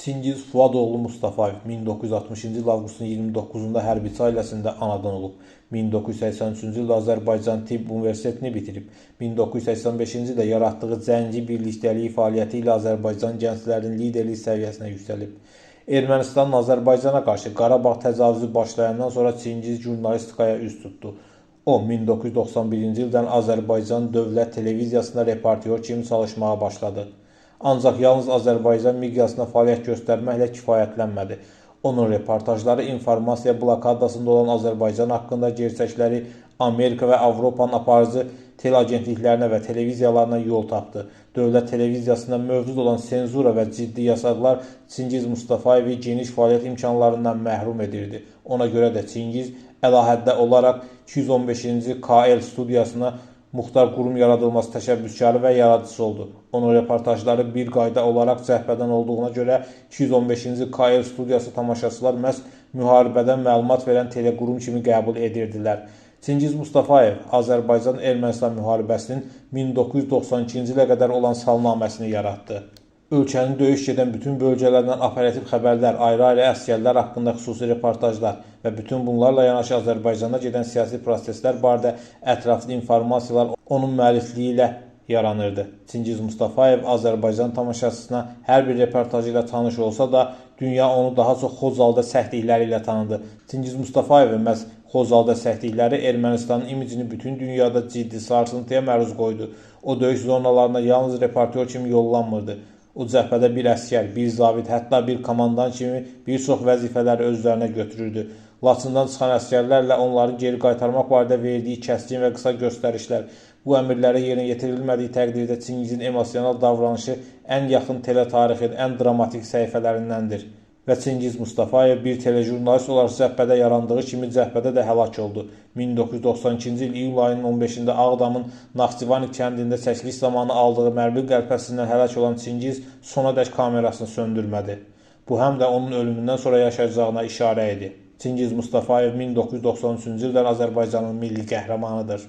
Çingiz Fuadoğlu Mustafayev 1960-cı il avqustun 29-da hərbiçi ailəsində anadan olub. 1983-cü ildə Azərbaycan Tibb Universitetini bitirib. 1985-ci ildə yaratdığı Cəngi birlikdəliyi fəaliyyəti ilə Azərbaycan gənclərinin liderlik səviyyəsinə yüksəlib. Ermənistanın Azərbaycana qarşı Qarabağ təcavüzü başlayandan sonra Çingiz jurnalistikaya üz tutdu. O, 1991-ci ildən Azərbaycan Dövlət Televiziyasında reportyor kimi çalışmağa başladı. Ancaq yalnız Azərbaycan miqyasında fəaliyyət göstərməklə kifayətlənmədi. Onun reportajları informasiya blokadasında olan Azərbaycan haqqında gerçəkləri Amerika və Avropanın aparıcı teleagentliklərinə və televiziyalarına yol tapdı. Dövlət televiziyasında mövcud olan senzura və ciddi yasaqlar Çingiz Mustafayevi geniş fəaliyyət imkanlarından məhrum edirdi. Ona görə də Çingiz əlahəddə olaraq 215-ci KL studiyasına muxtar qurum yaradılması təşəbbüskarı və yaradıcısı oldu. Onun reportajları bir qayda olaraq cəhbədən olduğuna görə 215-ci KL studiyası tamaşaçılar məhz müharibədən məlumat verən telequrum kimi qəbul edirdilər. Çingiz Mustafayev Azərbaycan-Ermənistan müharibəsinin 1992-ci ilə qədər olan salnaməsini yaratdı. Ölkənin döyüş gedən bütün bölgələrdən operativ xəbərlər, ayrı-ayrı əsgərlər haqqında xüsusi reportajlar və bütün bunlarla yanaşı Azərbaycanda gedən siyasi proseslər barədə ətraflı informasiyalar onun müəllifliyi ilə yaranırdı. Çingiz Mustafayev Azərbaycan tamaşaçısına hər bir reportajı ilə tanış olsa da, dünya onu daha çox Xocalda səhdikləri ilə tanıdı. Çingiz Mustafayevin məhz Xocalda səhdikləri Ermənistanın imicini bütün dünyada ciddi sarsıntıya məruz qoydu. O döyüş zonalarına yalnız reportyor kimi yollanmırdı. O cəbhədə bir əsgər, bir zabit, hətta bir komandan kimi bir çox vəzifələri özlərinə götürürdü. Laçından çıxan əsgərlərlə onları geri qaytarmaq barədə verdiyi kəskin və qısa göstərişlər, bu əmrlərə yerinə yetirilmədiyi təqdirdə Çingizin emosional davranışı ən yaxın teletarixin ən dramatik səhifələrindəndir. Və Çingiz Mustafayev bir telejurnalist olaraq cəbhədə yarandığı kimi cəbhədə də həlak oldu. 1992-ci il iyul ayının 15-də Ağdamın Naxçıvanik kəndində çəkiliş zamanı aldığı mərmi qəlpəsindən həlak olan Çingiz sonadək kamerasını söndürmədi. Bu həm də onun ölümündən sonra yaşayacağına işarə idi. Çingiz Mustafayev 1993-cü ildən Azərbaycanın milli qəhrəmanıdır.